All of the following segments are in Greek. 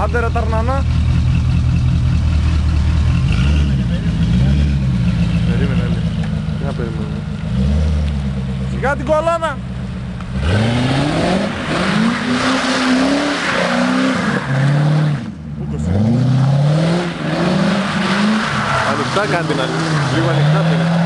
Άντε ρε Ταρνανά. Περίμενε, έλεγε. Τι να περιμένουμε. Σιγά την κολόνα. Ανοιχτά κάνει την άλλη. Λίγο ανοιχτά πήρε.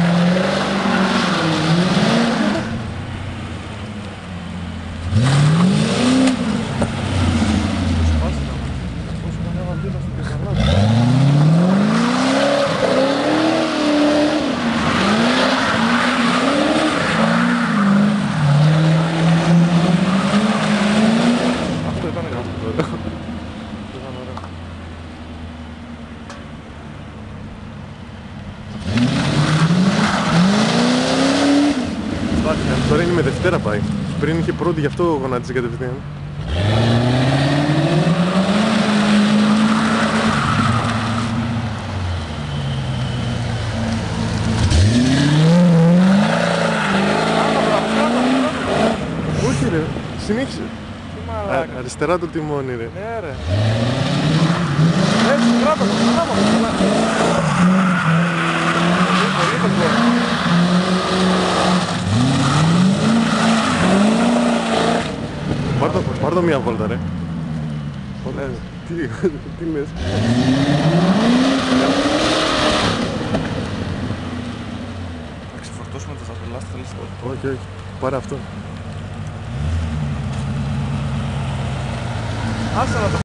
Αυτό ήταν ωραίο. Τώρα είναι με Δευτέρα πάει. Πριν είχε πρώτη, γι' αυτό γονάτισε κατευθείαν. Όχι ρε, συνέχισε. Αριστερά το τιμόνι ρε. Ναι ρε. Έτσι, κράτο το, πάρ' το μία βόλτα ρε. Τι λες. Θα ξεφορτώσουμε τα σταθελά, θέλεις το. Όχι, όχι. Πάρε αυτό. Άσε να το